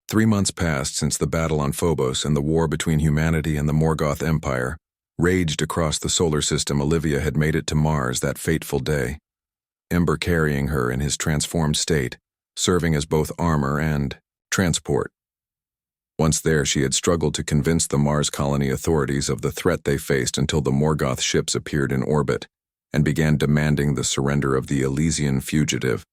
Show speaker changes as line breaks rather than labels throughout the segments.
3 months passed since the battle on Phobos and the war between humanity and the Morgoth Empire raged across the solar system. Olivia had made it to Mars that fateful day, Ember carrying her in his transformed state, serving as both armor and transport. Once there, she had struggled to convince the Mars colony authorities of the threat they faced until the Morgoth ships appeared in orbit and began demanding the surrender of the Elysian fugitive.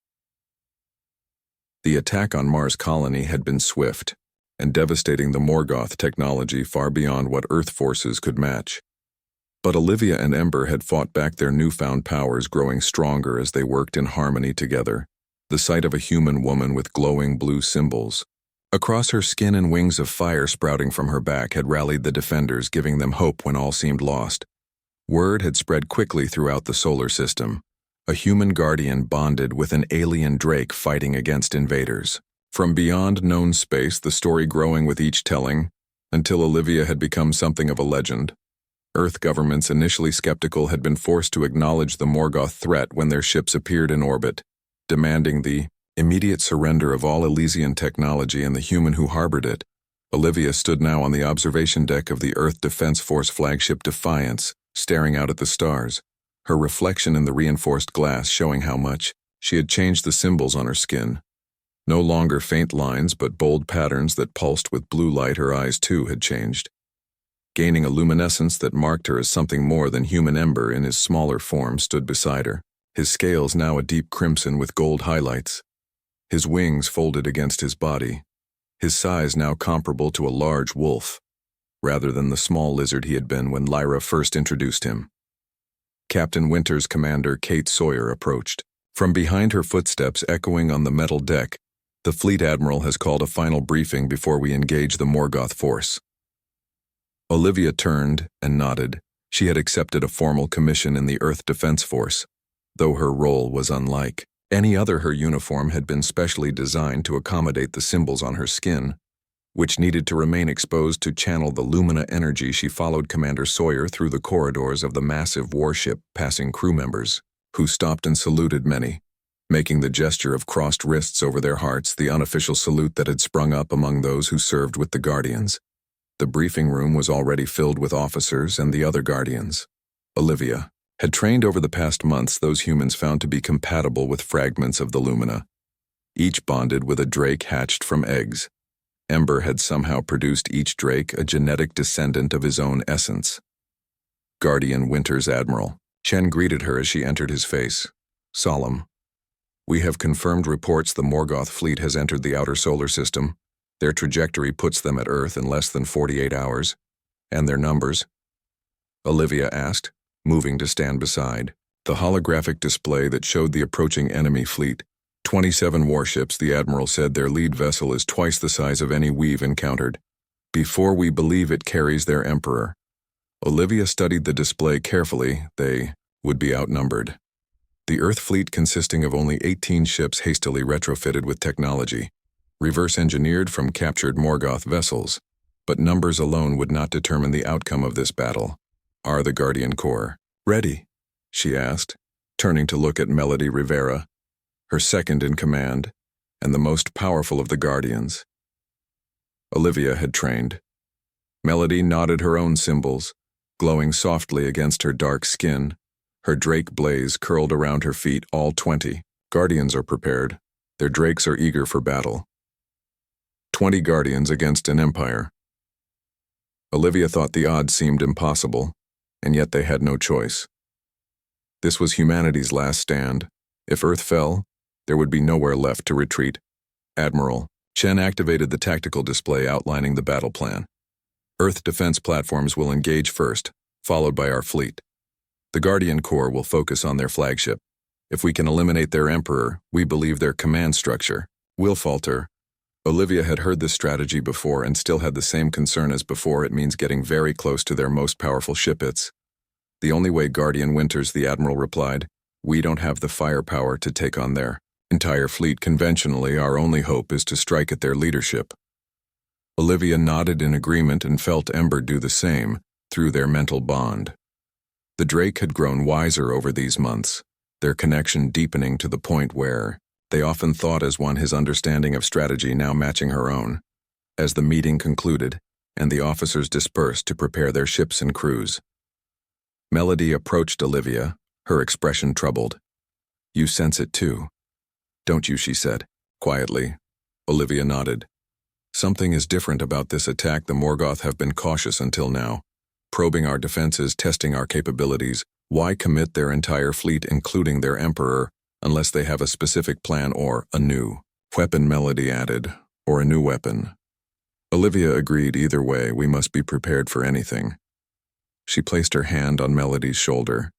The attack on Mars colony had been swift and devastating the Morgoth technology far beyond what Earth forces could match. But Olivia and Ember had fought back their newfound powers, growing stronger as they worked in harmony together. The sight of a human woman with glowing blue symbols across her skin and wings of fire sprouting from her back had rallied the defenders, giving them hope when all seemed lost. Word had spread quickly throughout the solar system. A human guardian bonded with an alien drake fighting against invaders. From beyond known space, the story growing with each telling, until Olivia had become something of a legend. Earth governments, initially skeptical, had been forced to acknowledge the Morgoth threat when their ships appeared in orbit, demanding the immediate surrender of all Elysian technology and the human who harbored it. Olivia stood now on the observation deck of the Earth Defense Force flagship Defiance, staring out at the stars, her reflection in the reinforced glass showing how much she had changed the symbols on her skin. No longer faint lines, but bold patterns that pulsed with blue light. Her eyes, too, had changed, gaining a luminescence that marked her as something more than human. Ember, in his smaller form, stood beside her, his scales now a deep crimson with gold highlights, his wings folded against his body, his size now comparable to a large wolf, rather than the small lizard he had been when Lyra first introduced him. Captain Winter's commander, Kate Sawyer, approached. From behind her footsteps echoing on the metal deck, the fleet admiral has called a final briefing before we engage the Morgoth force. Olivia turned and nodded. She had accepted a formal commission in the Earth Defense Force, though her role was unlike any other. Her uniform had been specially designed to accommodate the symbols on her skin, which needed to remain exposed to channel the Lumina energy. She followed Commander Sawyer through the corridors of the massive warship, passing crew members, who stopped and saluted many, making the gesture of crossed wrists over their hearts, the unofficial salute that had sprung up among those who served with the Guardians. The briefing room was already filled with officers and the other Guardians. Olivia had trained over the past months those humans found to be compatible with fragments of the Lumina, each bonded with a drake hatched from eggs. Ember had somehow produced each drake a genetic descendant of his own essence. Guardian Winter's Admiral Chen greeted her as she entered his face, solemn. "We have confirmed reports the Morgoth fleet has entered the outer solar system. Their trajectory puts them at Earth in less than 48 hours. And their numbers?" Olivia asked, moving to stand beside the holographic display that showed the approaching enemy fleet. 27 warships, the Admiral said. Their lead vessel is twice the size of any we've encountered. Before we believe it carries their Emperor. Olivia studied the display carefully. They would be outnumbered. The Earth fleet, consisting of only 18 ships hastily retrofitted with technology, reverse-engineered from captured Morgoth vessels. But numbers alone would not determine the outcome of this battle. "Are the Guardian Corps ready?" she asked, turning to look at Melody Rivera, her second in command, and the most powerful of the Guardians. Olivia had trained. Melody nodded, her own symbols, glowing softly against her dark skin. Her drake blaze curled around her feet. All 20 Guardians are prepared. Their drakes are eager for battle. 20 Guardians against an empire. Olivia thought the odds seemed impossible, and yet they had no choice. This was humanity's last stand. If Earth fell, there would be nowhere left to retreat. Admiral Chen activated the tactical display outlining the battle plan. Earth defense platforms will engage first, followed by our fleet. The Guardian Corps will focus on their flagship. If we can eliminate their Emperor, we believe their command structure will falter. Olivia had heard this strategy before and still had the same concern as before. It means getting very close to their most powerful ship. It's the only way. Guardian Winters, the Admiral replied. We don't have the firepower to take on their entire fleet. Conventionally, our only hope is to strike at their leadership. Olivia nodded in agreement and felt Ember do the same through their mental bond. The Drake had grown wiser over these months, their connection deepening to the point where they often thought as one, his understanding of strategy now matching her own. as the meeting concluded and the officers dispersed to prepare their ships and crews. Melody approached Olivia, her expression troubled. "You sense it too, don't you?" she said, quietly. Olivia nodded. "Something is different about this attack. The Morgoth have been cautious until now, probing our defenses, testing our capabilities. Why commit their entire fleet, including their emperor, unless they have a specific plan or a new weapon?" Melody added. "Or a new weapon." Olivia agreed. "Either way, we must be prepared for anything." She placed her hand on Melody's shoulder.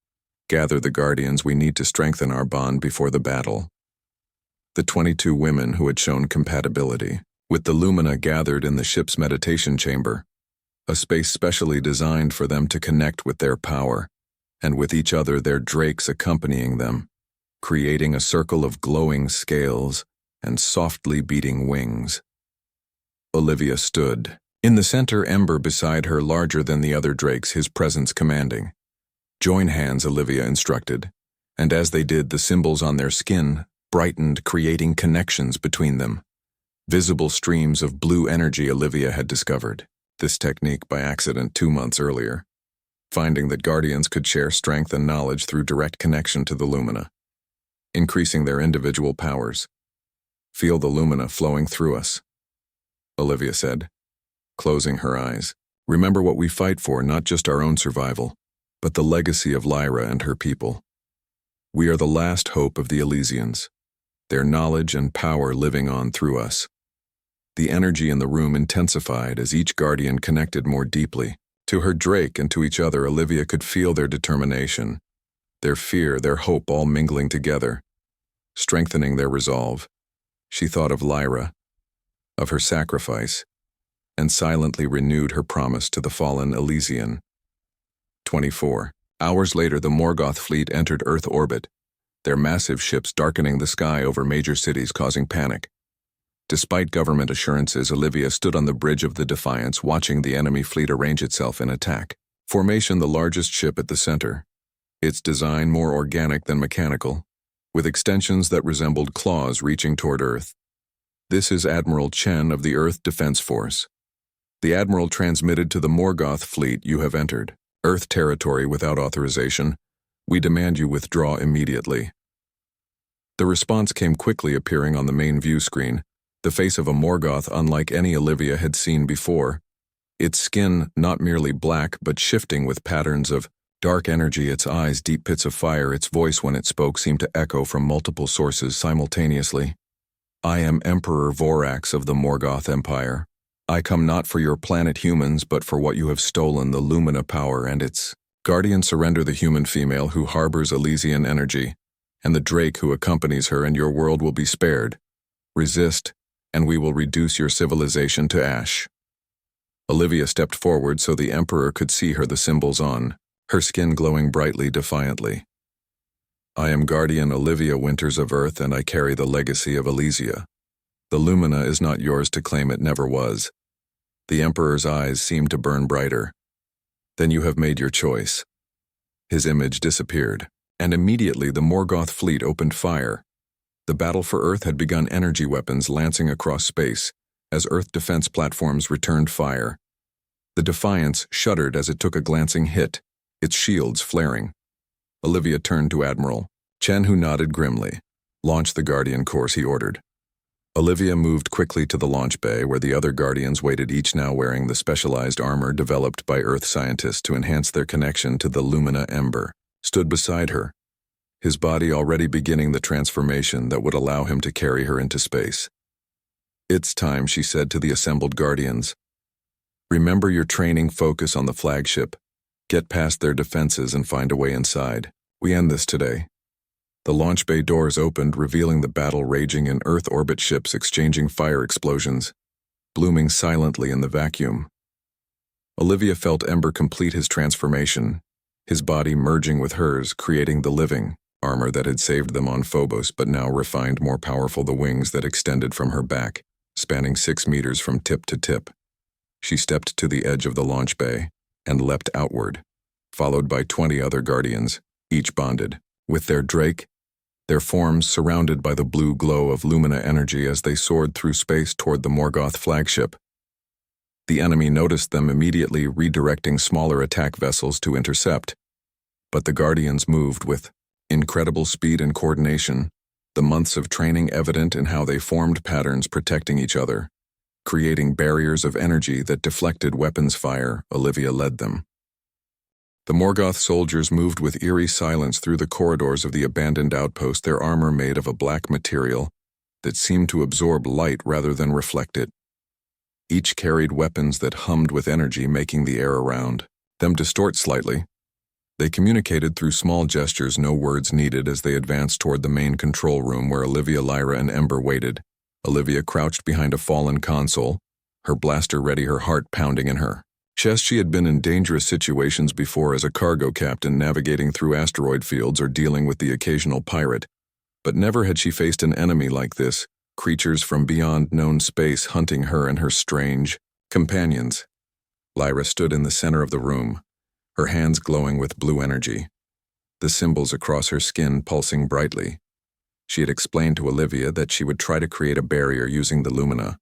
"Gather the Guardians. We need to strengthen our bond before the battle." The 22 women who had shown compatibility with the Lumina gathered in the ship's meditation chamber, a space specially designed for them to connect with their power, and with each other, their drakes accompanying them, creating a circle of glowing scales and softly beating wings. Olivia stood in the center, Ember beside her, larger than the other drakes, his presence commanding. "Join hands," Olivia instructed, and as they did, the symbols on their skin brightened, creating connections between them. Visible streams of blue energy. Olivia had discovered this technique by accident 2 months earlier, finding that Guardians could share strength and knowledge through direct connection to the Lumina, increasing their individual powers. "Feel the Lumina flowing through us," Olivia said, closing her eyes. "Remember what we fight for, not just our own survival, but the legacy of Lyra and her people. We are the last hope of the Elysians, their knowledge and power living on through us." The energy in the room intensified as each Guardian connected more deeply to her drake and to each other. Olivia could feel their determination, their fear, their hope all mingling together, strengthening their resolve. She thought of Lyra, of her sacrifice, and silently renewed her promise to the fallen Elysian. 24 hours later, the Morgoth fleet entered Earth orbit, their massive ships darkening the sky over major cities, causing panic. Despite government assurances, Olivia stood on the bridge of the Defiance, watching the enemy fleet arrange itself in attack formation, the largest ship at the center, its design more organic than mechanical, with extensions that resembled claws reaching toward Earth. "This is Admiral Chen of the Earth Defense Force." The Admiral transmitted to the Morgoth fleet, "You have entered Earth territory without authorization. We demand you withdraw immediately." The response came quickly, appearing on the main view screen, the face of a Morgoth unlike any Olivia had seen before, its skin not merely black but shifting with patterns of dark energy, its eyes deep pits of fire. Its voice, when it spoke, seemed to echo from multiple sources simultaneously. "I am Emperor Vorax of the Morgoth Empire. I come not for your planet humans, but for what you have stolen, the Lumina power and its Guardian. Surrender the human female who harbors Elysian energy, and the drake who accompanies her, and your world will be spared. Resist, and we will reduce your civilization to ash." Olivia stepped forward so the Emperor could see her, the symbols on her skin glowing brightly, defiantly. "I am Guardian Olivia Winters of Earth, and I carry the legacy of Elysia. The Lumina is not yours to claim, it never was." The Emperor's eyes seemed to burn brighter. "Then you have made your choice." His image disappeared, and immediately the Morgoth fleet opened fire. The battle for Earth had begun, energy weapons lancing across space as Earth defense platforms returned fire. The Defiance shuddered as it took a glancing hit, its shields flaring. Olivia turned to Admiral Chen, who nodded grimly. "Launch the Guardian course," he ordered. Olivia moved quickly to the launch bay where the other Guardians waited, each now wearing the specialized armor developed by Earth scientists to enhance their connection to the Lumina. Ember stood beside her, his body already beginning the transformation that would allow him to carry her into space. "It's time," she said to the assembled Guardians. "Remember your training, focus on the flagship, get past their defenses and find a way inside. We end this today." The launch bay doors opened, revealing the battle raging in Earth orbit, ships exchanging fire explosions, blooming silently in the vacuum. Olivia felt Ember complete his transformation, his body merging with hers, creating the living armor that had saved them on Phobos, but now refined, more powerful, the wings that extended from her back, spanning 6 meters from tip to tip. She stepped to the edge of the launch bay and leapt outward, followed by 20 other Guardians, each bonded with their drake, their forms surrounded by the blue glow of Lumina energy as they soared through space toward the Morgoth flagship. The enemy noticed them immediately, redirecting smaller attack vessels to intercept. But the Guardians moved with incredible speed and coordination, the months of training evident in how they formed patterns protecting each other, creating barriers of energy that deflected weapons fire. Olivia led them. The Morgoth soldiers moved with eerie silence through the corridors of the abandoned outpost, their armor made of a black material that seemed to absorb light rather than reflect it. Each carried weapons that hummed with energy, making the air around them distort slightly. They communicated through small gestures, no words needed, as they advanced toward the main control room where Olivia, Lyra, and Ember waited. Olivia crouched behind a fallen console, her blaster ready, her heart pounding in her chest. She had been in dangerous situations before as a cargo captain, navigating through asteroid fields or dealing with the occasional pirate, but never had she faced an enemy like this, creatures from beyond known space hunting her and her strange companions. Lyra stood in the center of the room, her hands glowing with blue energy, the symbols across her skin pulsing brightly. She had explained to Olivia that she would try to create a barrier using the Lumina,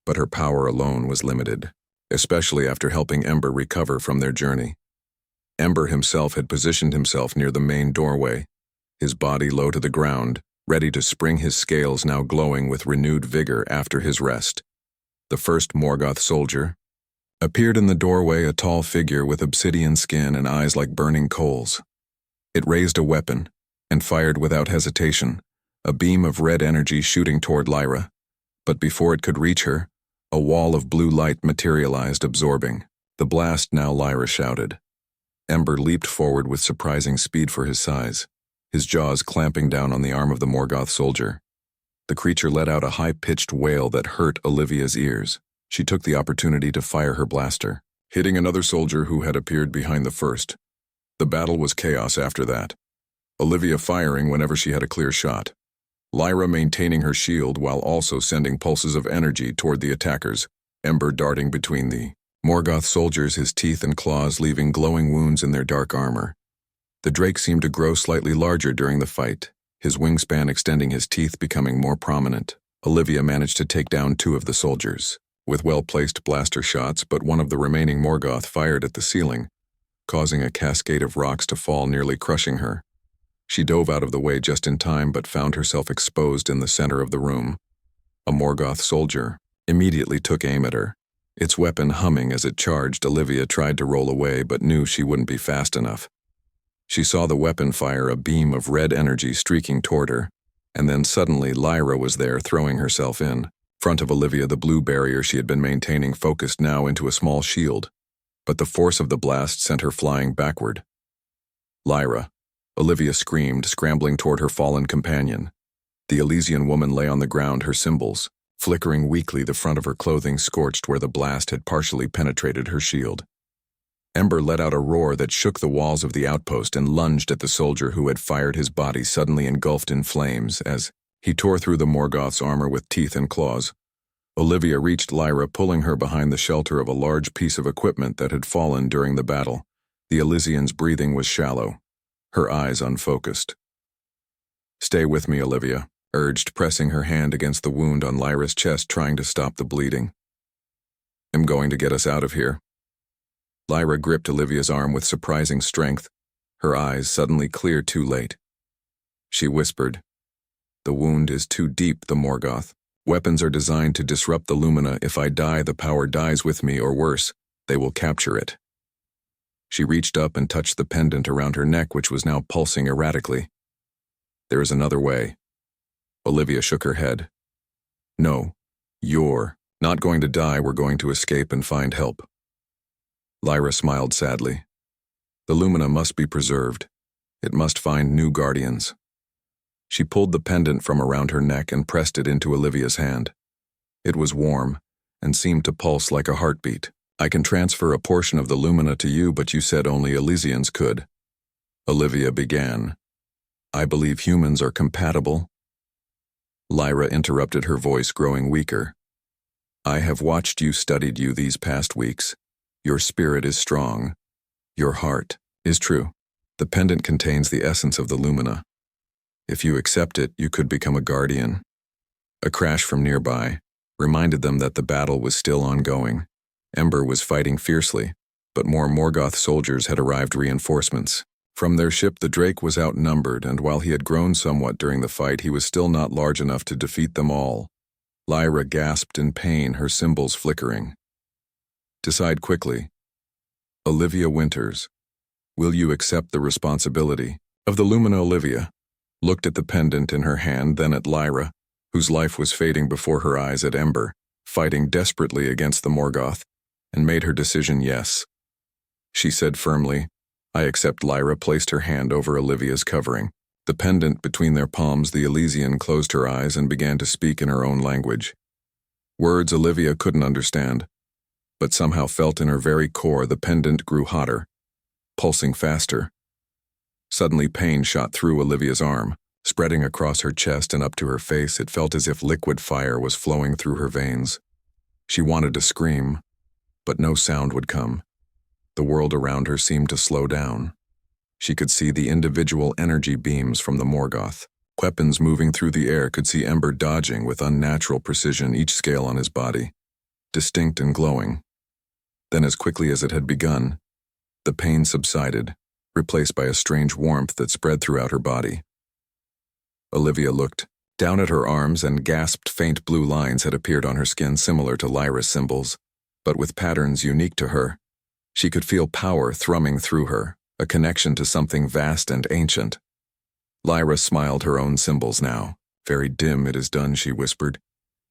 but her power alone was limited, especially after helping Ember recover from their journey. Ember himself had positioned himself near the main doorway, his body low to the ground, ready to spring, his scales now glowing with renewed vigor after his rest. The first Morgoth soldier appeared in the doorway, a tall figure with obsidian skin and eyes like burning coals. It raised a weapon and fired without hesitation, a beam of red energy shooting toward Lyra. But before it could reach her, a wall of blue light materialized, absorbing the blast. Now, Lyra shouted. Ember leaped forward with surprising speed for his size, his jaws clamping down on the arm of the Morgoth soldier. The creature let out a high-pitched wail that hurt Olivia's ears. She took the opportunity to fire her blaster, hitting another soldier who had appeared behind the first. The battle was chaos after that, Olivia firing whenever she had a clear shot, Lyra maintaining her shield while also sending pulses of energy toward the attackers, Ember darting between the Morgoth soldiers, his teeth and claws leaving glowing wounds in their dark armor. The Drake seemed to grow slightly larger during the fight, his wingspan extending, his teeth becoming more prominent. Olivia managed to take down 2 of the soldiers with well-placed blaster shots, but one of the remaining Morgoth fired at the ceiling, causing a cascade of rocks to fall, nearly crushing her. She dove out of the way just in time, but found herself exposed in the center of the room. A Morgoth soldier immediately took aim at her, its weapon humming as it charged. Olivia tried to roll away, but knew she wouldn't be fast enough. She saw the weapon fire a beam of red energy streaking toward her, and then suddenly Lyra was there, throwing herself in front of Olivia. The blue barrier she had been maintaining focused now into a small shield, but the force of the blast sent her flying backward. Lyra, Olivia screamed, scrambling toward her fallen companion. The Elysian woman lay on the ground, her symbols flickering weakly, the front of her clothing scorched where the blast had partially penetrated her shield. Ember let out a roar that shook the walls of the outpost and lunged at the soldier who had fired, his body suddenly engulfed in flames as he tore through the Morgoth's armor with teeth and claws. Olivia reached Lyra, pulling her behind the shelter of a large piece of equipment that had fallen during the battle. The Elysian's breathing was shallow, her eyes unfocused. "Stay with me," Olivia urged, pressing her hand against the wound on Lyra's chest, trying to stop the bleeding. "I'm going to get us out of here." Lyra gripped Olivia's arm with surprising strength, her eyes suddenly clear too late. She whispered, "The wound is too deep, the Morgoth. Weapons are designed to disrupt the Lumina. If I die, the power dies with me, or worse, they will capture it." She reached up and touched the pendant around her neck, which was now pulsing erratically. "There is another way." Olivia shook her head. "No, you're not going to die. We're going to escape and find help." Lyra smiled sadly. "The Lumina must be preserved. It must find new guardians." She pulled the pendant from around her neck and pressed it into Olivia's hand. It was warm and seemed to pulse like a heartbeat. "I can transfer a portion of the Lumina to you, but you said only Elysians could." Olivia began. "I believe humans are compatible." Lyra interrupted, her voice growing weaker. "I have watched you, studied you these past weeks. Your spirit is strong. Your heart is true. The pendant contains the essence of the Lumina. If you accept it, you could become a guardian." A crash from nearby reminded them that the battle was still ongoing. Ember was fighting fiercely, but more Morgoth soldiers had arrived reinforcements. From their ship, the Drake was outnumbered, and while he had grown somewhat during the fight, he was still not large enough to defeat them all. Lyra gasped in pain, her symbols flickering. Decide quickly. Olivia Winters, will you accept the responsibility of the Lumina? Olivia looked at the pendant in her hand, then at Lyra, whose life was fading before her eyes, at Ember, fighting desperately against the Morgoth, and made her decision yes. She said firmly, I accept. Lyra placed her hand over Olivia's covering. The pendant between their palms, the Elysian closed her eyes and began to speak in her own language. Words Olivia couldn't understand, but somehow felt in her very core. The pendant grew hotter, pulsing faster. Suddenly pain shot through Olivia's arm, spreading across her chest and up to her face. It felt as if liquid fire was flowing through her veins. She wanted to scream, but no sound would come. The world around her seemed to slow down. She could see the individual energy beams from the Morgoth. Weapons moving through the air, could see Ember dodging with unnatural precision, each scale on his body, distinct and glowing. Then, as quickly as it had begun, the pain subsided, replaced by a strange warmth that spread throughout her body. Olivia looked down at her arms and gasped. Faint blue lines had appeared on her skin, similar to Lyra's symbols, but with patterns unique to her. She could feel power thrumming through her, a connection to something vast and ancient. Lyra smiled, her own symbols now. Very dim. It is done, she whispered.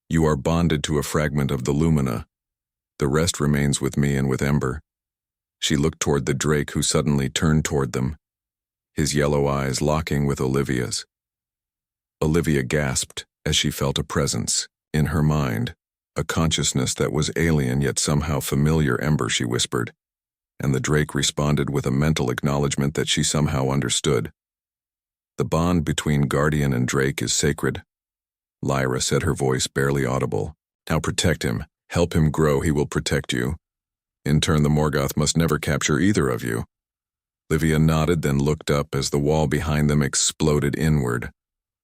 You are bonded to a fragment of the Lumina. The rest remains with me and with Ember. She looked toward the Drake, who suddenly turned toward them, his yellow eyes locking with Olivia's. Olivia gasped as she felt a presence in her mind, a consciousness that was alien yet somehow familiar. Ember, she whispered, and the Drake responded with a mental acknowledgement that she somehow understood. The bond between Guardian and Drake is sacred, Lyra said, her voice barely audible. Now protect him, help him grow, he will protect you. In turn, the Morgoth must never capture either of you. Olivia nodded, then looked up as the wall behind them exploded inward.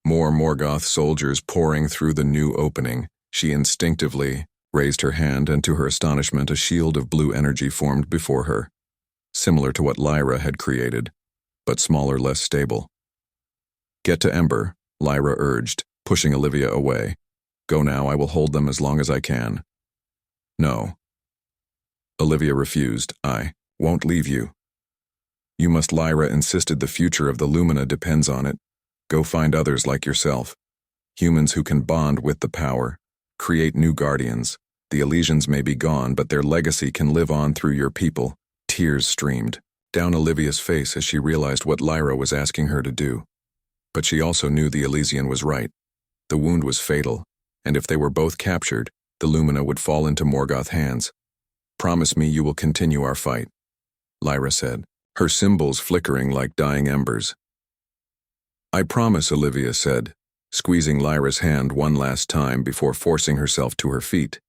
More Morgoth soldiers pouring through the new opening. She instinctively raised her hand, and to her astonishment, a shield of blue energy formed before her, similar to what Lyra had created, but smaller, less stable. Get to Ember, Lyra urged, pushing Olivia away. Go now, I will hold them as long as I can. No. Olivia refused. I won't leave you. You must, Lyra insisted. The future of the Lumina depends on it. Go find others like yourself. Humans who can bond with the power. Create new guardians. The Elysians may be gone, but their legacy can live on through your people. Tears streamed down Olivia's face as she realized what Lyra was asking her to do. But she also knew the Elysian was right. The wound was fatal, and if they were both captured, the Lumina would fall into Morgoth hands. Promise me you will continue our fight, Lyra said, her symbols flickering like dying embers. I promise, Olivia said, squeezing Lyra's hand one last time before forcing herself to her feet.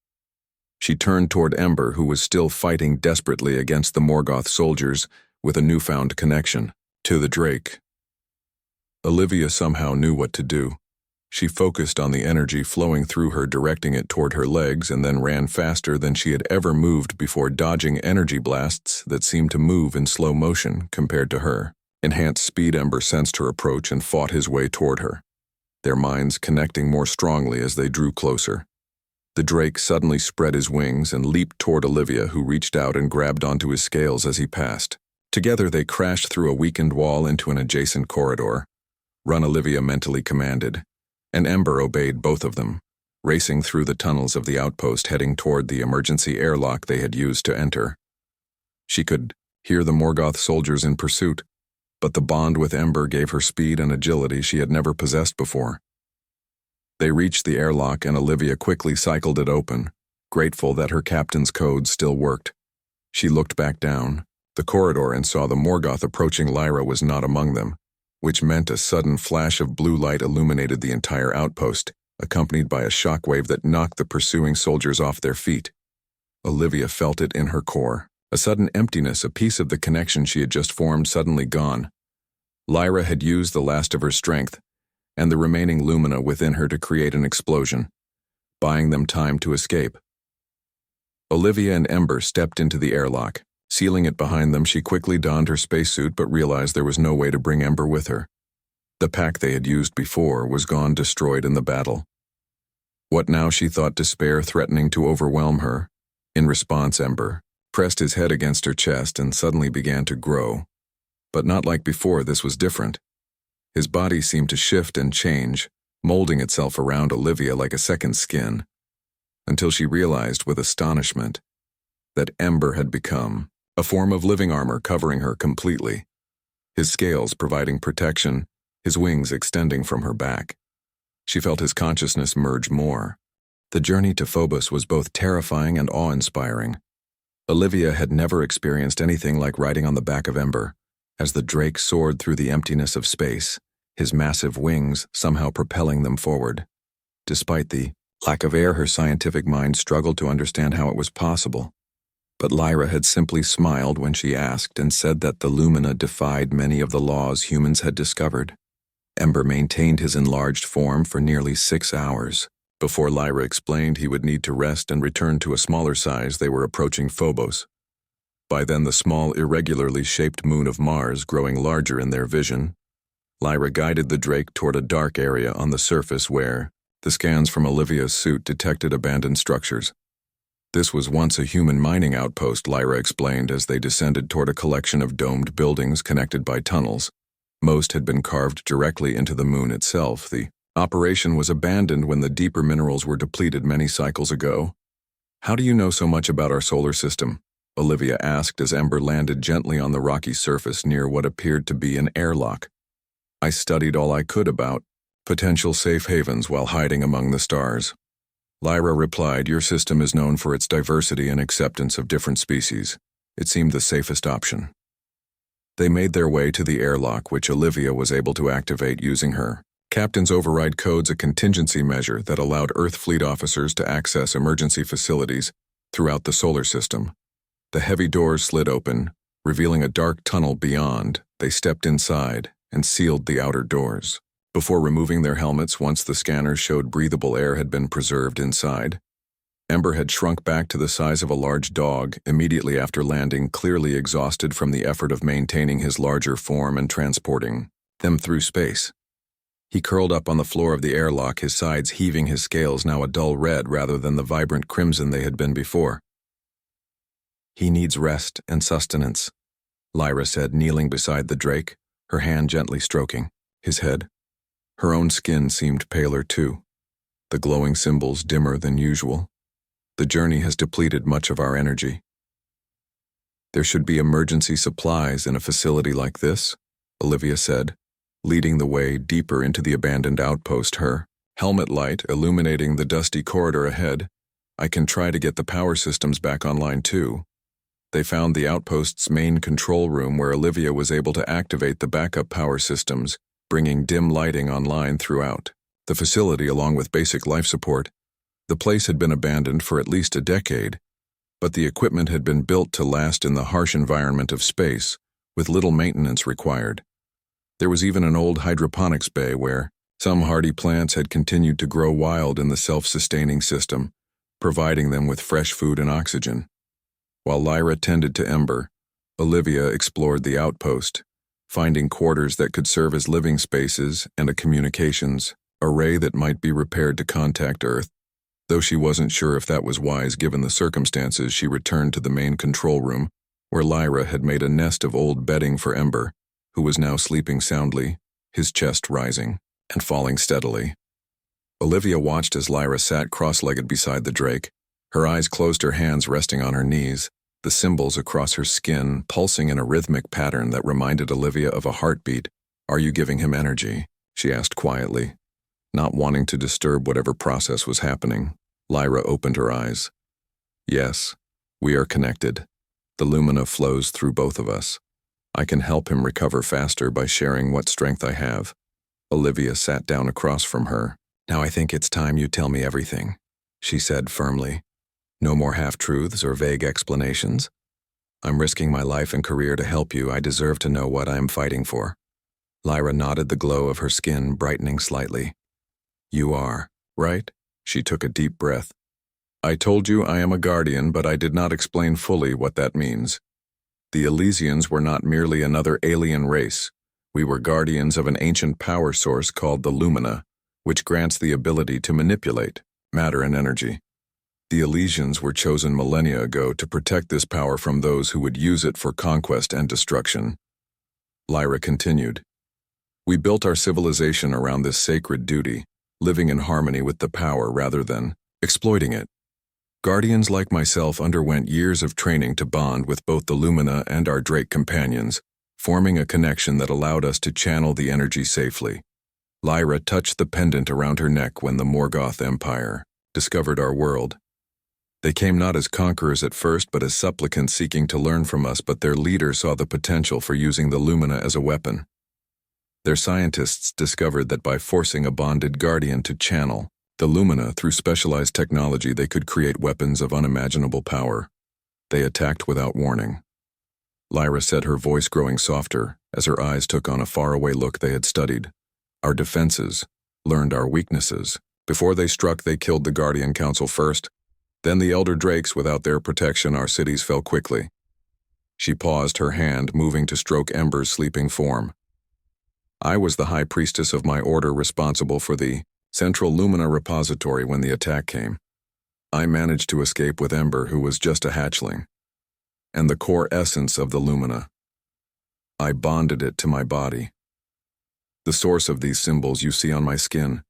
She turned toward Ember, who was still fighting desperately against the Morgoth soldiers with a newfound connection to the Drake. Olivia somehow knew what to do. She focused on the energy flowing through her, directing it toward her legs, and then ran faster than she had ever moved before, dodging energy blasts that seemed to move in slow motion compared to her. Enhanced speed. Ember sensed her approach and fought his way toward her, their minds connecting more strongly as they drew closer. The Drake suddenly spread his wings and leaped toward Olivia, who reached out and grabbed onto his scales as he passed. Together they crashed through a weakened wall into an adjacent corridor. Run, Olivia mentally commanded, and Ember obeyed both of them, racing through the tunnels of the outpost, heading toward the emergency airlock they had used to enter. She could hear the Morgoth soldiers in pursuit, but the bond with Ember gave her speed and agility she had never possessed before. They reached the airlock, and Olivia quickly cycled it open, grateful that her captain's code still worked. She looked back down the corridor and saw the Morgoth approaching. Lyra was not among them, which meant a sudden flash of blue light illuminated the entire outpost, accompanied by a shockwave that knocked the pursuing soldiers off their feet. Olivia felt it in her core, a sudden emptiness, a piece of the connection she had just formed suddenly gone. Lyra had used the last of her strength, and the remaining Lumina within her, to create an explosion, buying them time to escape. Olivia and Ember stepped into the airlock. Sealing it behind them, she quickly donned her spacesuit but realized there was no way to bring Ember with her. The pack they had used before was gone, destroyed in the battle. What now, she thought, despair threatening to overwhelm her. In response, Ember pressed his head against her chest and suddenly began to grow. But not like before, this was different. His body seemed to shift and change, molding itself around Olivia like a second skin, until she realized with astonishment that Ember had become a form of living armor covering her completely, his scales providing protection, his wings extending from her back. She felt his consciousness merge more. The journey to Phobos was both terrifying and awe-inspiring. Olivia had never experienced anything like riding on the back of Ember, as the Drake soared through the emptiness of space, his massive wings somehow propelling them forward. Despite the lack of air, her scientific mind struggled to understand how it was possible. But Lyra had simply smiled when she asked and said that the Lumina defied many of the laws humans had discovered. Ember maintained his enlarged form for nearly 6 hours. Before Lyra explained he would need to rest and return to a smaller size, they were approaching Phobos. By then, the small, irregularly shaped moon of Mars growing larger in their vision. Lyra guided the Drake toward a dark area on the surface where the scans from Olivia's suit detected abandoned structures. This was once a human mining outpost, Lyra explained as they descended toward a collection of domed buildings connected by tunnels. Most had been carved directly into the moon itself. The operation was abandoned when the deeper minerals were depleted many cycles ago. "How do you know so much about our solar system?" Olivia asked as Ember landed gently on the rocky surface near what appeared to be an airlock. "I studied all I could about potential safe havens while hiding among the stars." Lyra replied, "Your system is known for its diversity and acceptance of different species. It seemed the safest option." They made their way to the airlock, which Olivia was able to activate using her Captain's Override Codes, a contingency measure that allowed Earth fleet officers to access emergency facilities throughout the solar system. The heavy doors slid open, revealing a dark tunnel beyond. They stepped inside and sealed the outer doors. Before removing their helmets, once the scanners showed breathable air had been preserved inside, Ember had shrunk back to the size of a large dog immediately after landing, clearly exhausted from the effort of maintaining his larger form and transporting them through space. He curled up on the floor of the airlock, his sides heaving, his scales now a dull red rather than the vibrant crimson they had been before. "He needs rest and sustenance," Lyra said, kneeling beside the Drake, her hand gently stroking his head. Her own skin seemed paler too, the glowing symbols dimmer than usual. "The journey has depleted much of our energy. There should be emergency supplies in a facility like this," Olivia said, leading the way deeper into the abandoned outpost, her helmet light illuminating the dusty corridor ahead. "I can try to get the power systems back online too." They found the outpost's main control room where Olivia was able to activate the backup power systems, bringing dim lighting online throughout the facility along with basic life support. The place had been abandoned for at least a decade, but the equipment had been built to last in the harsh environment of space, with little maintenance required. There was even an old hydroponics bay where some hardy plants had continued to grow wild in the self-sustaining system, providing them with fresh food and oxygen. While Lyra tended to Ember, Olivia explored the outpost, finding quarters that could serve as living spaces and a communications array that might be repaired to contact Earth. Though she wasn't sure if that was wise given the circumstances, she returned to the main control room, where Lyra had made a nest of old bedding for Ember, who was now sleeping soundly, his chest rising and falling steadily. Olivia watched as Lyra sat cross-legged beside the Drake, her eyes closed, her hands resting on her knees, the symbols across her skin pulsing in a rhythmic pattern that reminded Olivia of a heartbeat. "Are you giving him energy?" she asked quietly, not wanting to disturb whatever process was happening. Lyra opened her eyes. "Yes, we are connected. The Lumina flows through both of us. I can help him recover faster by sharing what strength I have." Olivia sat down across from her. "Now I think it's time you tell me everything," she said firmly. "No more half-truths or vague explanations. I'm risking my life and career to help you. I deserve to know what I am fighting for." Lyra nodded, the glow of her skin brightening slightly. "You are, right?" She took a deep breath. I told you I am a guardian, but I did not explain fully what that means. The Elysians were not merely another alien race. We were guardians of an ancient power source called the Lumina, which grants the ability to manipulate matter and energy. The Elysians were chosen millennia ago to protect this power from those who would use it for conquest and destruction. Lyra continued. We built our civilization around this sacred duty, living in harmony with the power rather than exploiting it. Guardians like myself underwent years of training to bond with both the Lumina and our Drake companions, forming a connection that allowed us to channel the energy safely. Lyra touched the pendant around her neck when the Morgoth Empire discovered our world. They came not as conquerors at first, but as supplicants seeking to learn from us, but their leader saw the potential for using the Lumina as a weapon. Their scientists discovered that by forcing a bonded guardian to channel the Lumina through specialized technology, they could create weapons of unimaginable power. They attacked without warning. Lyra said, her voice growing softer as her eyes took on a faraway look they had studied. Our defenses, learned our weaknesses. Before they struck, they killed the Guardian Council first. Then the Elder Drakes. Without their protection, our cities fell quickly. She paused, her hand moving to stroke Ember's sleeping form. I was the High Priestess of my order, responsible for the Central Lumina repository when the attack came. I managed to escape with Ember, who was just a hatchling, and the core essence of the Lumina. I bonded it to my body. The source of these symbols you see on my skin.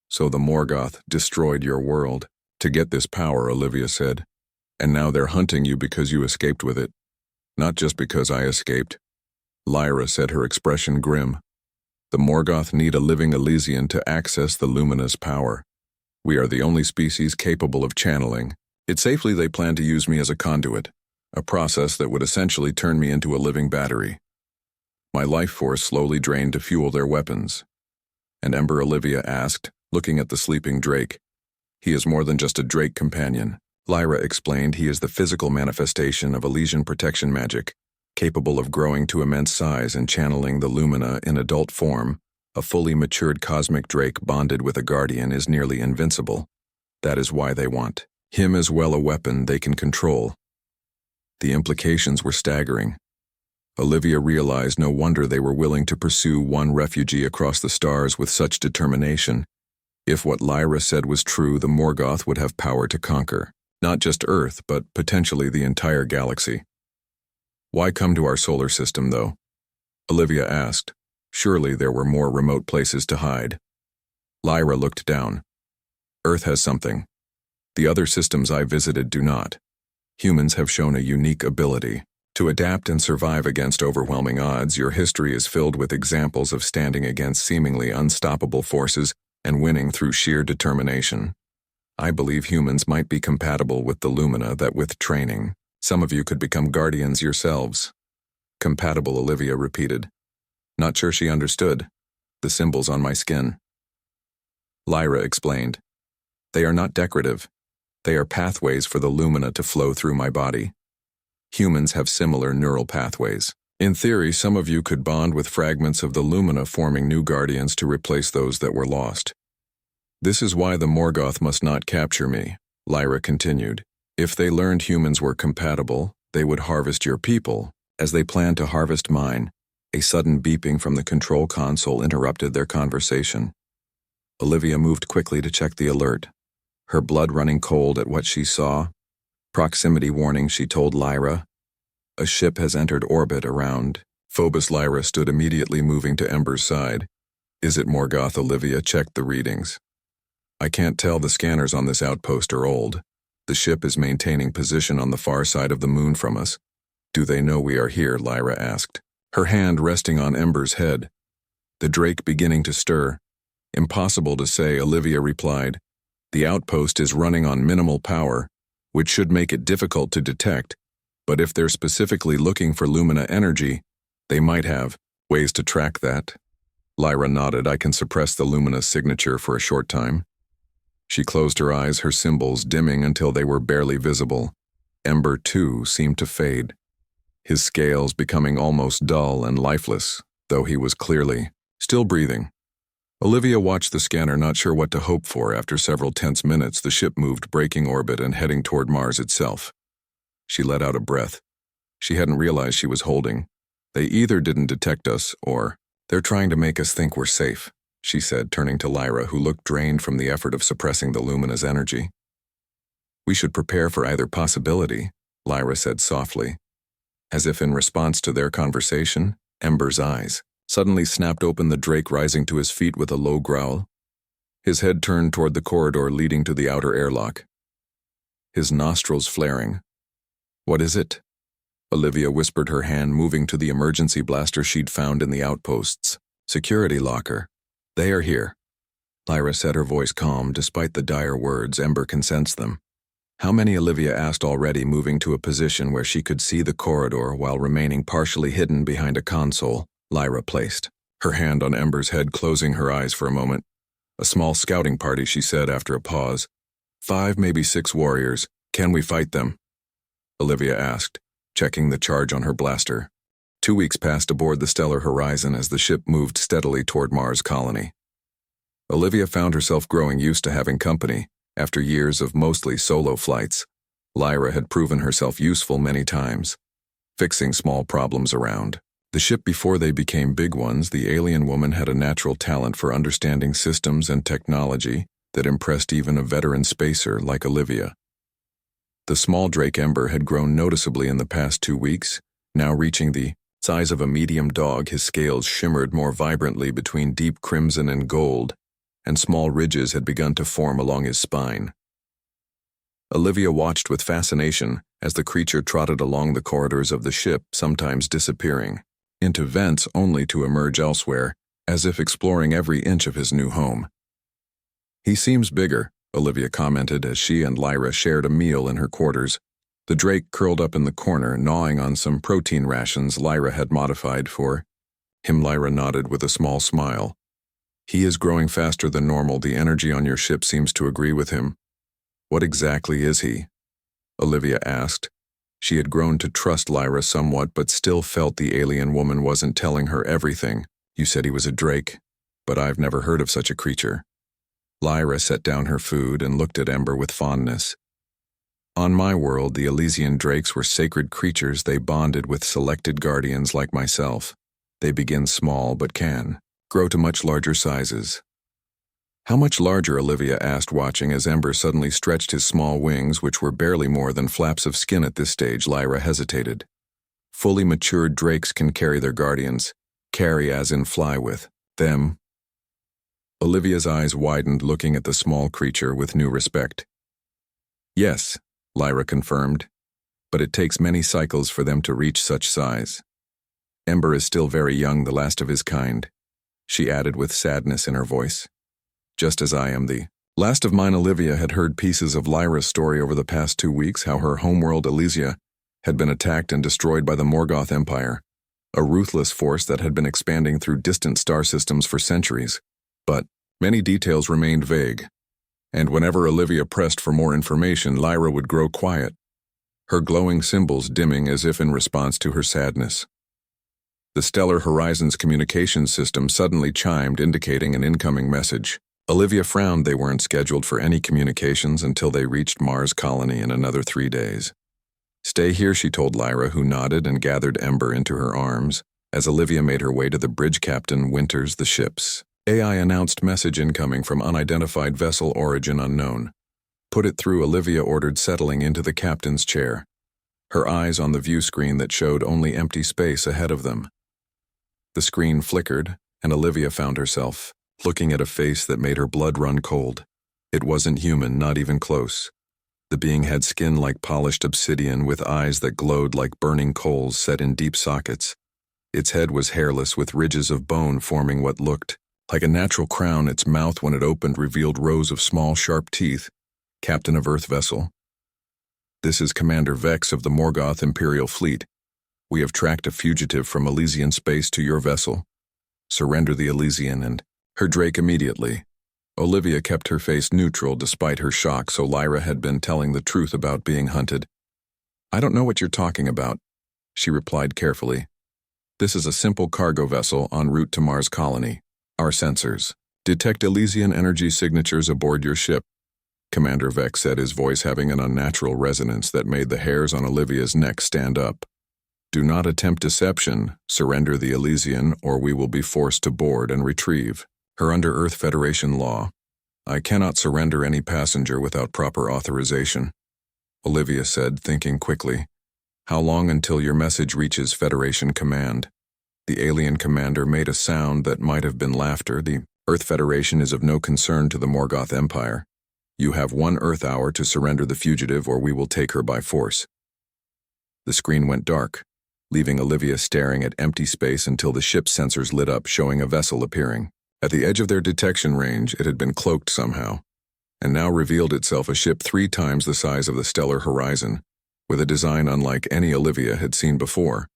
So the Morgoth destroyed your world to get this power, Olivia said. And now they're hunting you because you escaped with it. Not just because I escaped. Lyra said, her expression grim. The Morgoth need a living Elysian to access the Lumina's power. We are the only species capable of channeling it safely. They plan to use me as a conduit, a process that would essentially turn me into a living battery. My life force slowly drained to fuel their weapons. And Ember, Olivia asked, looking at the sleeping Drake. He is more than just a Drake companion. Lyra explained, he is the physical manifestation of Elysian protection magic, capable of growing to immense size and channeling the Lumina in adult form. A fully matured cosmic Drake bonded with a guardian is nearly invincible. That is why they want him as well, a weapon they can control. The implications were staggering. Olivia realized no wonder they were willing to pursue one refugee across the stars with such determination. If what Lyra said was true, the Morgoth would have power to conquer, not just Earth, but potentially the entire galaxy. Why come to our solar system, though? Olivia asked. Surely there were more remote places to hide. Lyra looked down. Earth has something. The other systems I visited do not. Humans have shown a unique ability to adapt and survive against overwhelming odds. Your history is filled with examples of standing against seemingly unstoppable forces and winning through sheer determination. I believe humans might be compatible with the Lumina, that with training, some of you could become guardians yourselves. Compatible, Olivia repeated. Not sure she understood. The symbols on my skin. Lyra explained. They are not decorative. They are pathways for the Lumina to flow through my body. Humans have similar neural pathways. In theory, some of you could bond with fragments of the Lumina, forming new guardians to replace those that were lost. This is why the Morgoth must not capture me, Lyra continued. If they learned humans were compatible, they would harvest your people, as they plan to harvest mine. A sudden beeping from the control console interrupted their conversation. Olivia moved quickly to check the alert, her blood running cold at what she saw. Proximity warning, she told Lyra. A ship has entered orbit around Phobos. Lyra stood immediately, moving to Ember's side. Is it Morgoth? Olivia checked the readings. I can't tell. The scanners on this outpost are old. The ship is maintaining position on the far side of the moon from us. Do they know we are here? Lyra asked, her hand resting on Ember's head. The Drake beginning to stir. Impossible to say, Olivia replied. The outpost is running on minimal power, which should make it difficult to detect. But if they're specifically looking for Lumina energy, they might have ways to track that. Lyra nodded. I can suppress the Lumina signature for a short time. She closed her eyes, her symbols dimming until they were barely visible. Ember, too, seemed to fade, his scales becoming almost dull and lifeless, though he was clearly still breathing. Olivia watched the scanner, not sure what to hope for. After several tense minutes, the ship moved, breaking orbit and heading toward Mars itself. She let out a breath. She hadn't realized she was holding. They either didn't detect us, or they're trying to make us think we're safe, she said, turning to Lyra, who looked drained from the effort of suppressing the luminous energy. We should prepare for either possibility, Lyra said softly. As if in response to their conversation, Ember's eyes suddenly snapped open, the Drake rising to his feet with a low growl. His head turned toward the corridor leading to the outer airlock, his nostrils flaring. What is it? Olivia whispered, her hand moving to the emergency blaster she'd found in the outpost's security locker. They are here, Lyra said, her voice calm. Despite the dire words, Ember can sense them. How many? Olivia asked, already moving to a position where she could see the corridor while remaining partially hidden behind a console Lyra placed, her hand on Ember's head, closing her eyes for a moment. A small scouting party, she said after a pause. 5, maybe 6 warriors. Can we fight them? Olivia asked, checking the charge on her blaster. 2 weeks passed aboard the Stellar Horizon as the ship moved steadily toward Mars colony. Olivia found herself growing used to having company. After years of mostly solo flights, Lyra had proven herself useful many times, fixing small problems around the ship before they became big ones. The alien woman had a natural talent for understanding systems and technology that impressed even a veteran spacer like Olivia. The small Drake Ember had grown noticeably in the past 2 weeks, now reaching the size of a medium dog. His scales shimmered more vibrantly between deep crimson and gold, and small ridges had begun to form along his spine. Olivia watched with fascination as the creature trotted along the corridors of the ship, sometimes disappearing into vents only to emerge elsewhere, as if exploring every inch of his new home. He seems bigger, Olivia commented as she and Lyra shared a meal in her quarters. The Drake curled up in the corner, gnawing on some protein rations Lyra had modified for him. Lyra nodded with a small smile. He is growing faster than normal. The energy on your ship seems to agree with him. What exactly is he? Olivia asked. She had grown to trust Lyra somewhat, but still felt the alien woman wasn't telling her everything. You said he was a Drake, but I've never heard of such a creature. Lyra set down her food and looked at Ember with fondness. On my world, the Elysian Drakes were sacred creatures. They bonded with selected guardians like myself. They begin small but can grow to much larger sizes. How much larger? Olivia asked, watching as Ember suddenly stretched his small wings, which were barely more than flaps of skin at this stage. Lyra hesitated. Fully matured Drakes can carry their guardians. Carry as in fly with them. Olivia's eyes widened, looking at the small creature with new respect. Yes, Lyra confirmed, but it takes many cycles for them to reach such size. Ember is still very young, the last of his kind, she added with sadness in her voice. Just as I am the last of mine. Olivia had heard pieces of Lyra's story over the past 2 weeks, how her homeworld Elysia had been attacked and destroyed by the Morgoth Empire, a ruthless force that had been expanding through distant star systems for centuries. But many details remained vague, and whenever Olivia pressed for more information, Lyra would grow quiet, her glowing symbols dimming as if in response to her sadness. The Stellar Horizon's communications system suddenly chimed, indicating an incoming message. Olivia frowned. They weren't scheduled for any communications until they reached Mars colony in another 3 days. Stay here, she told Lyra, who nodded and gathered Ember into her arms as Olivia made her way to the bridge. Captain Winters, the ship's AI announced message incoming from unidentified vessel, origin unknown. Put it through, Olivia ordered, settling into the captain's chair, her eyes on the view screen that showed only empty space ahead of them. The screen flickered, and Olivia found herself looking at a face that made her blood run cold. It wasn't human, not even close. The being had skin like polished obsidian, with eyes that glowed like burning coals set in deep sockets. Its head was hairless, with ridges of bone forming what looked like a natural crown. Its mouth, when it opened, revealed rows of small, sharp teeth. Captain of Earth vessel. This is Commander Vex of the Morgoth Imperial Fleet. We have tracked a fugitive from Elysian space to your vessel. Surrender the Elysian and her Drake immediately. Olivia kept her face neutral despite her shock, so Lyra had been telling the truth about being hunted. I don't know what you're talking about, she replied carefully. This is a simple cargo vessel en route to Mars colony. Our sensors Detect Elysian energy signatures aboard your ship, Commander Vex said, his voice having an unnatural resonance that made the hairs on Olivia's neck stand up. Do not attempt deception, surrender the Elysian, or we will be forced to board and retrieve her under Earth Federation law. I cannot surrender any passenger without proper authorization, Olivia said, thinking quickly. How long until your message reaches Federation command? The alien commander made a sound that might have been laughter. The Earth Federation is of no concern to the Morgoth Empire. You have 1 Earth hour to surrender the fugitive, or we will take her by force. The screen went dark, leaving Olivia staring at empty space until the ship's sensors lit up, showing a vessel appearing. At the edge of their detection range, it had been cloaked somehow, and now revealed itself a ship 3 times the size of the stellar horizon, with a design unlike any Olivia had seen before.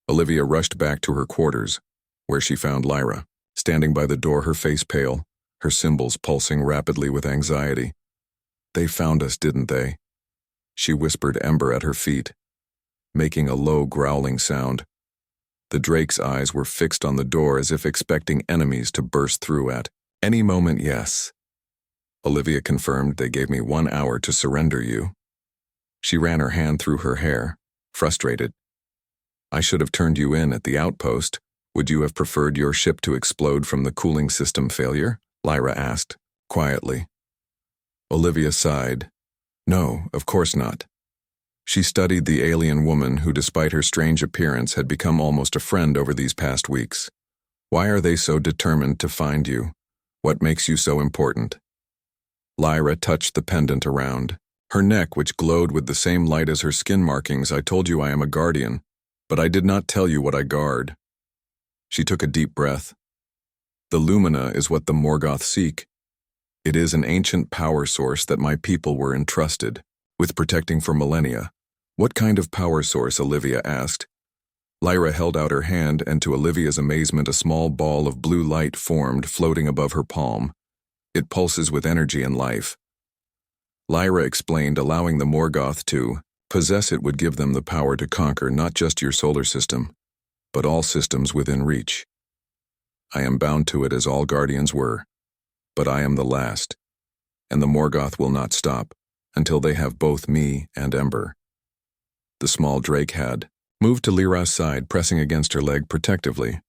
Olivia rushed back to her quarters, where she found Lyra, standing by the door, her face pale, her cymbals pulsing rapidly with anxiety. They found us, didn't they? She whispered Ember at her feet, making a low growling sound. The Drake's eyes were fixed on the door as if expecting enemies to burst through at any moment. Yes, Olivia confirmed. They gave me 1 hour to surrender you. She ran her hand through her hair, frustrated. I should have turned you in at the outpost. Would you have preferred your ship to explode from the cooling system failure? Lyra asked, quietly. Olivia sighed. No, of course not. She studied the alien woman who, despite her strange appearance, had become almost a friend over these past weeks. Why are they so determined to find you? What makes you so important? Lyra touched the pendant around her neck, which glowed with the same light as her skin markings. I told you I am a guardian, but I did not tell you what I guard. She took a deep breath. The Lumina is what the Morgoth seek. It is an ancient power source that my people were entrusted with protecting for millennia. What kind of power source? Olivia asked. Lyra held out her hand, and to Olivia's amazement, a small ball of blue light formed, floating above her palm. It pulses with energy and life. Lyra explained, allowing the Morgoth to possess it would give them the power to conquer not just your solar system, but all systems within reach. I am bound to it, as all guardians were, but I am the last, and the Morgoth will not stop until they have both me and Ember. The small Drake had moved to Lyra's side, pressing against her leg protectively,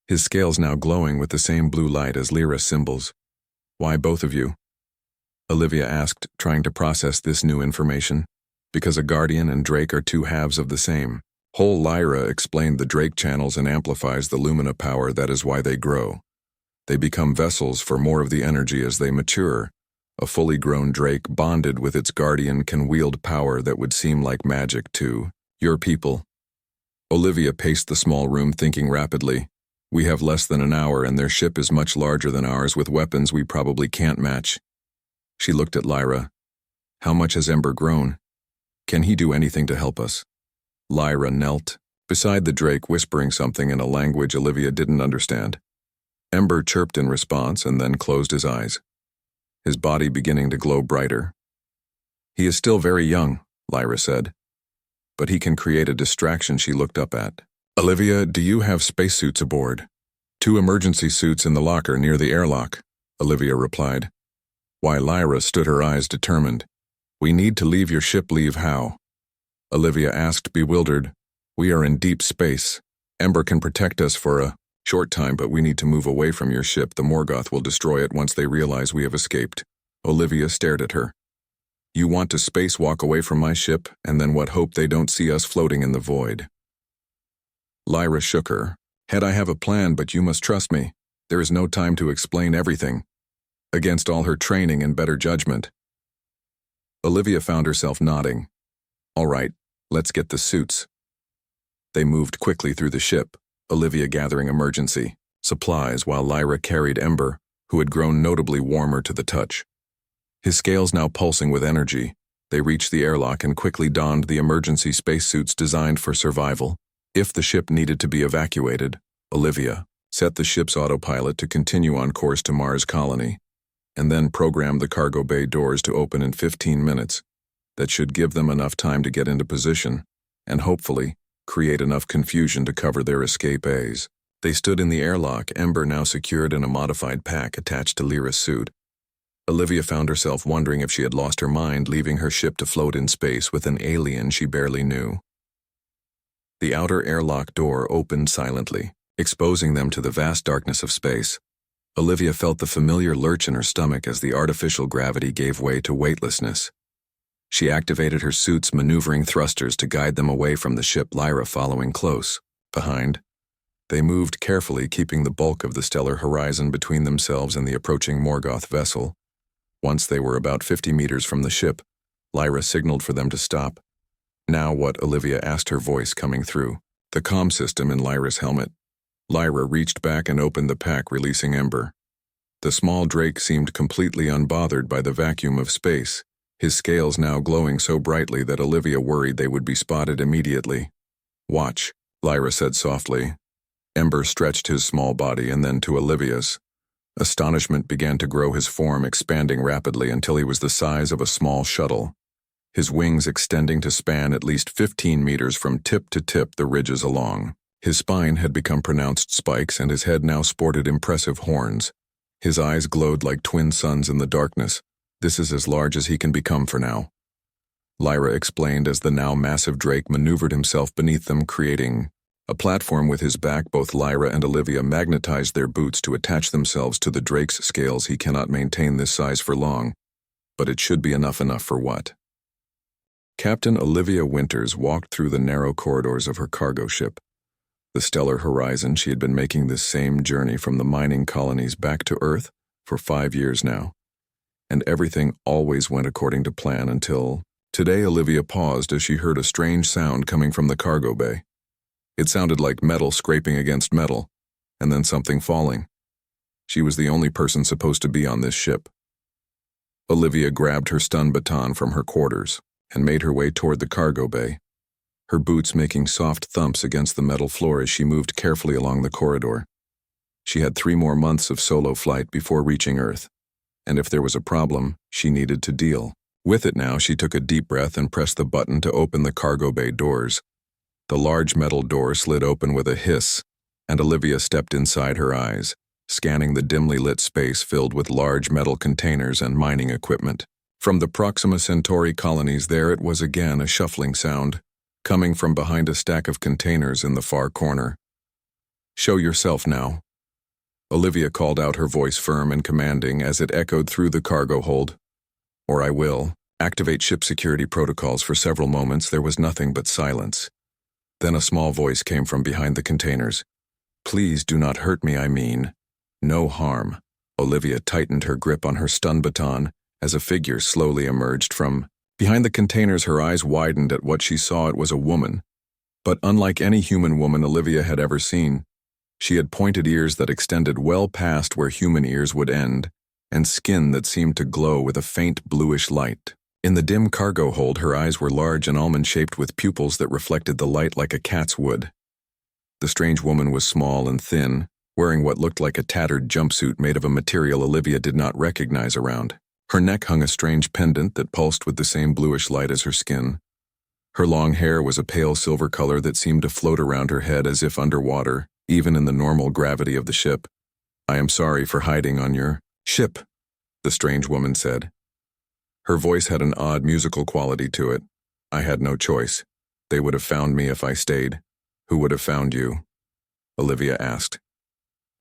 his scales now glowing with the same blue light as Lyra's symbols. Why both of you? Olivia asked, trying to process this new information. Because a guardian and Drake are 2 halves of the same whole. Lyra explained. The Drake channels and amplifies the Lumina power. That is why they grow. They become vessels for more of the energy as they mature. A fully grown Drake bonded with its guardian can wield power that would seem like magic to your people. Olivia paced the small room, thinking rapidly. We have less than an hour, and their ship is much larger than ours, with weapons we probably can't match. She looked at Lyra. How much has Ember grown? Can he do anything to help us? Lyra knelt beside the Drake, whispering something in a language Olivia didn't understand. Ember chirped in response and then closed his eyes, his body beginning to glow brighter. He is still very young, Lyra said, but he can create a distraction. She looked up at Olivia. Do you have spacesuits aboard? 2 emergency suits in the locker near the airlock, Olivia replied. Why? Lyra stood, her eyes determined. We need to leave your ship. Leave how? Olivia asked, bewildered. We are in deep space. Ember can protect us for a short time, but we need to move away from your ship. The Morgoth will destroy it once they realize we have escaped. Olivia stared at her. You want to spacewalk away from my ship, and then what? Hope they don't see us floating in the void. Lyra shook her head. I have a plan, but you must trust me. There is no time to explain everything. Against all her training and better judgment. Olivia found herself nodding. All right, let's get the suits. They moved quickly through the ship, Olivia gathering emergency supplies while Lyra carried Ember, who had grown notably warmer to the touch. His scales now pulsing with energy, they reached the airlock and quickly donned the emergency spacesuits designed for survival. If the ship needed to be evacuated, Olivia set the ship's autopilot to continue on course to Mars colony, and then programmed the cargo bay doors to open in 15 minutes. That should give them enough time to get into position, and hopefully create enough confusion to cover their escape. They stood in the airlock, Ember now secured in a modified pack attached to Lyra's suit. Olivia found herself wondering if she had lost her mind, leaving her ship to float in space with an alien she barely knew. The outer airlock door opened silently, exposing them to the vast darkness of space. Olivia felt the familiar lurch in her stomach as the artificial gravity gave way to weightlessness. She activated her suit's maneuvering thrusters to guide them away from the ship, Lyra following close. Behind, they moved carefully, keeping the bulk of the stellar horizon between themselves and the approaching Morgoth vessel. Once they were about 50 meters from the ship, Lyra signaled for them to stop. "Now what?" Olivia asked, her voice coming through the comm system in Lyra's helmet. Lyra reached back and opened the pack, releasing Ember. The small drake seemed completely unbothered by the vacuum of space, his scales now glowing so brightly that Olivia worried they would be spotted immediately. "Watch," Lyra said softly. Ember stretched his small body and then to Olivia's. Astonishment began to grow his form, expanding rapidly until he was the size of a small shuttle, his wings extending to span at least 15 meters from tip to tip the ridges along. His spine had become pronounced spikes and his head now sported impressive horns. His eyes glowed like twin suns in the darkness. "This is as large as he can become for now," Lyra explained as the now massive drake maneuvered himself beneath them, creating a platform with his back. Both Lyra and Olivia magnetized their boots to attach themselves to the drake's scales. "He cannot maintain this size for long, but it should be enough for what?" Captain Olivia Winters walked through the narrow corridors of her cargo ship. The stellar horizon, she had been making this same journey from the mining colonies back to Earth for 5 years now, and everything always went according to plan until today. Olivia paused as she heard a strange sound coming from the cargo bay. It sounded like metal scraping against metal, and then something falling. She was the only person supposed to be on this ship. Olivia grabbed her stun baton from her quarters and made her way toward the cargo bay, her boots making soft thumps against the metal floor as she moved carefully along the corridor. She had 3 more months of solo flight before reaching Earth, and if there was a problem, she needed to deal with it now. She took a deep breath and pressed the button to open the cargo bay doors. The large metal door slid open with a hiss, and Olivia stepped inside, her eyes scanning the dimly lit space filled with large metal containers and mining equipment. From the Proxima Centauri colonies, there it was again, a shuffling sound, coming from behind a stack of containers in the far corner. "Show yourself now," Olivia called out, her voice firm and commanding as it echoed through the cargo hold. "Or I will activate ship security protocols." For several moments there was nothing but silence. Then a small voice came from behind the containers. "Please do not hurt me, I mean no harm." Olivia tightened her grip on her stun baton as a figure slowly emerged from behind the containers. Her eyes widened at what she saw. It was a woman, but unlike any human woman Olivia had ever seen. She had pointed ears that extended well past where human ears would end, and skin that seemed to glow with a faint bluish light. In the dim cargo hold, her eyes were large and almond-shaped with pupils that reflected the light like a cat's would. The strange woman was small and thin, wearing what looked like a tattered jumpsuit made of a material Olivia did not recognize around. Her neck hung a strange pendant that pulsed with the same bluish light as her skin. Her long hair was a pale silver color that seemed to float around her head as if underwater, even in the normal gravity of the ship. "I am sorry for hiding on your ship," the strange woman said. Her voice had an odd musical quality to it. "I had no choice. They would have found me if I stayed." "Who would have found you?" Olivia asked,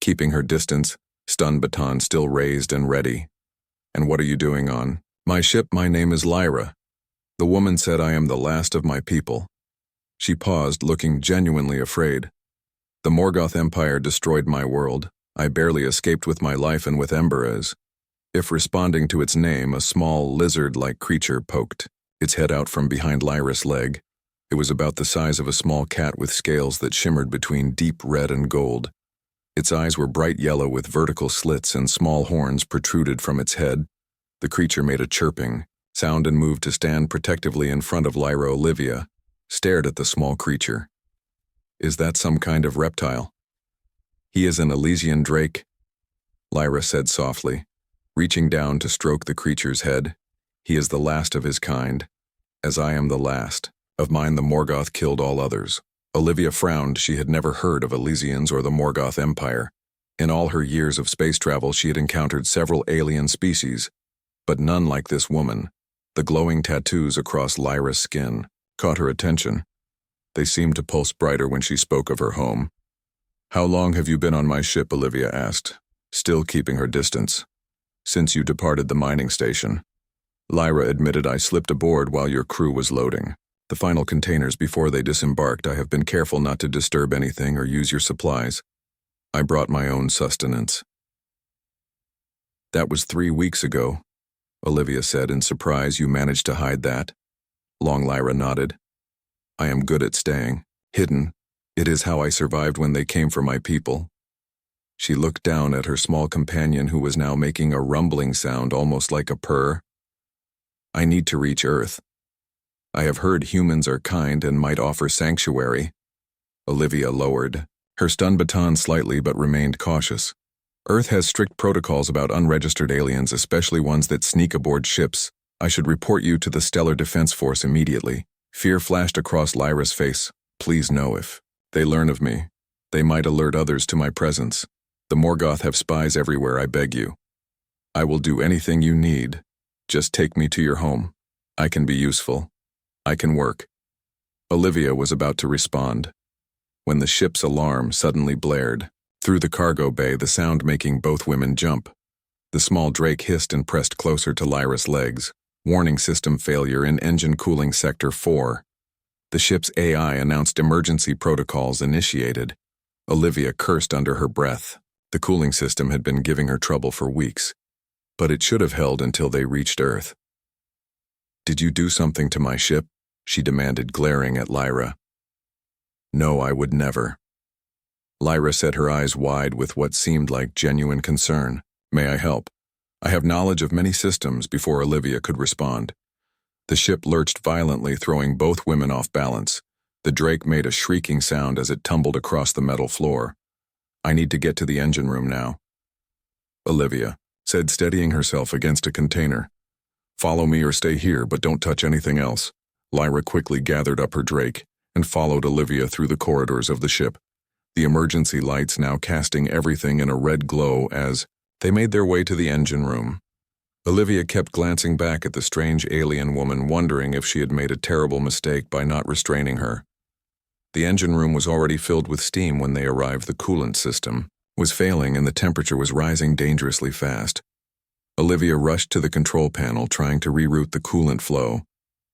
keeping her distance, stun baton still raised and ready. "And what are you doing on my ship?" "My name is Lyra." The woman said, "I am the last of my people." She paused, looking genuinely afraid. "The Morgoth Empire destroyed my world. I barely escaped with my life and with Ember as if responding to its name. A small lizard-like creature poked its head out from behind Lyra's leg. It was about the size of a small cat with scales that shimmered between deep red and gold. Its eyes were bright yellow with vertical slits and small horns protruded from its head. The creature made a chirping sound and moved to stand protectively in front of Lyra. Olivia stared at the small creature. "Is that some kind of reptile?" "He is an Elysian drake," Lyra said softly, reaching down to stroke the creature's head. "He is the last of his kind, as I am the last of mine. The Morgoth killed all others." Olivia frowned. She had never heard of Elysians or the Morgoth Empire. In all her years of space travel, she had encountered several alien species, but none like this woman. The glowing tattoos across Lyra's skin caught her attention. They seemed to pulse brighter when she spoke of her home. "How long have you been on my ship?" Olivia asked, still keeping her distance. "Since you departed the mining station." Lyra admitted, "I slipped aboard while your crew was loading the final containers before they disembarked. I have been careful not to disturb anything or use your supplies. I brought my own sustenance." "That was 3 weeks ago," Olivia said in surprise. "You managed to hide that?" Long Lyra nodded. "I am good at staying hidden. It is how I survived when they came for my people." She looked down at her small companion, who was now making a rumbling sound almost like a purr. "I need to reach Earth. I have heard humans are kind and might offer sanctuary." Olivia lowered her stun baton slightly but remained cautious. "Earth has strict protocols about unregistered aliens, especially ones that sneak aboard ships. I should report you to the Stellar Defense Force immediately." Fear flashed across Lyra's face. "Please know if they learn of me, they might alert others to my presence. The Morgoth have spies everywhere, I beg you. I will do anything you need. Just take me to your home. I can be useful. I can work." Olivia was about to respond when the ship's alarm suddenly blared. Through the cargo bay, the sound making both women jump. The small Drake hissed and pressed closer to Lyra's legs. "Warning, system failure in engine cooling sector 4. The ship's AI announced emergency protocols initiated." Olivia cursed under her breath. The cooling system had been giving her trouble for weeks, but it should have held until they reached Earth. "Did you do something to my ship?" she demanded, glaring at Lyra. "No, I would never." Lyra set her eyes wide with what seemed like genuine concern. "May I help? I have knowledge of many systems." Before Olivia could respond, the ship lurched violently, throwing both women off balance. The Drake made a shrieking sound as it tumbled across the metal floor. "I need to get to the engine room now," Olivia said, steadying herself against a container. "Follow me or stay here, but don't touch anything else." Lyra quickly gathered up her Drake and followed Olivia through the corridors of the ship, the emergency lights now casting everything in a red glow as they made their way to the engine room. Olivia kept glancing back at the strange alien woman, wondering if she had made a terrible mistake by not restraining her. The engine room was already filled with steam when they arrived. The coolant system was failing and the temperature was rising dangerously fast. Olivia rushed to the control panel, trying to reroute the coolant flow,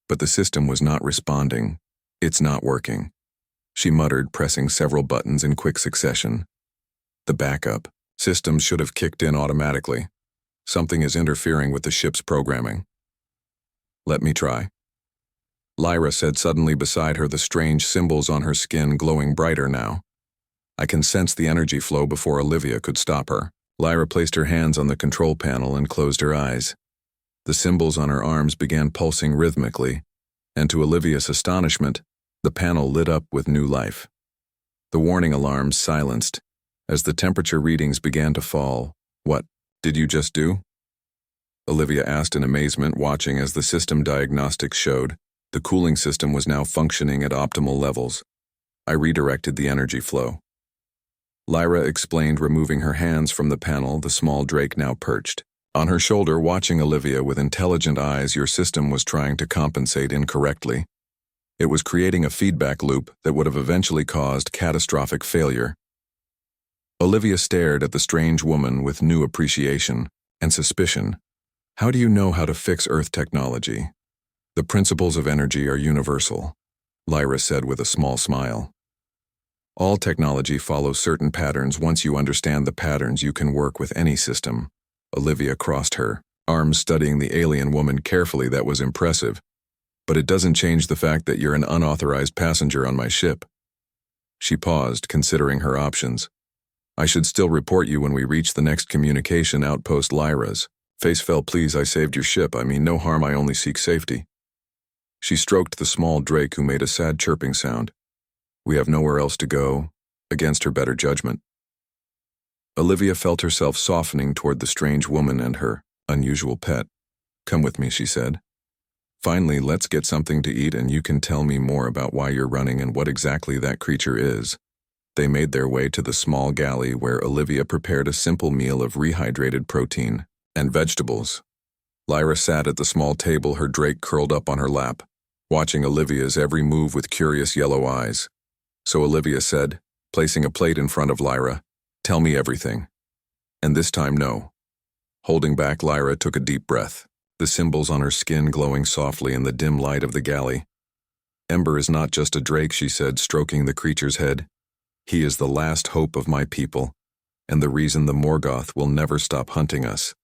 but the system was not responding. "It's not working," she muttered, pressing several buttons in quick succession. The backup systems should have kicked in automatically. Something is interfering with the ship's programming. "Let me try," Lyra said suddenly beside her, the strange symbols on her skin glowing brighter now. "I can sense the energy flow." Before Olivia could stop her, Lyra placed her hands on the control panel and closed her eyes. The symbols on her arms began pulsing rhythmically, and to Olivia's astonishment, the panel lit up with new life. The warning alarms silenced as the temperature readings began to fall. "What did you just do?" Olivia asked in amazement, watching as the system diagnostics showed the cooling system was now functioning at optimal levels. "I redirected the energy flow," Lyra explained, removing her hands from the panel. The small Drake now perched on her shoulder, watching Olivia with intelligent eyes. "Your system was trying to compensate incorrectly. It was creating a feedback loop that would have eventually caused catastrophic failure." Olivia stared at the strange woman with new appreciation and suspicion. "How do you know how to fix Earth technology?" "The principles of energy are universal," Lyra said with a small smile. "All technology follows certain patterns. Once you understand the patterns, you can work with any system." Olivia crossed her arms, studying the alien woman carefully. "That was impressive, but it doesn't change the fact that you're an unauthorized passenger on my ship." She paused, considering her options. "I should still report you when we reach the next communication outpost." Lyra's face fell. "Please, I saved your ship. I mean no harm, I only seek safety." She stroked the small Drake, who made a sad chirping sound. "We have nowhere else to go," against her better judgment. Olivia felt herself softening toward the strange woman and her unusual pet. "Come with me," she said. Finally, let's get something to eat and you can tell me more about why you're running and what exactly that creature is. They made their way to the small galley where Olivia prepared a simple meal of rehydrated protein and vegetables. Lyra sat at the small table, her drake curled up on her lap, watching Olivia's every move with curious yellow eyes. So Olivia said, placing a plate in front of Lyra, "Tell me everything." And this time, no. Holding back, Lyra took a deep breath, the symbols on her skin glowing softly in the dim light of the galley. "Ember is not just a drake," she said, stroking the creature's head. "He is the last hope of my people, and the reason the Morgoth will never stop hunting us."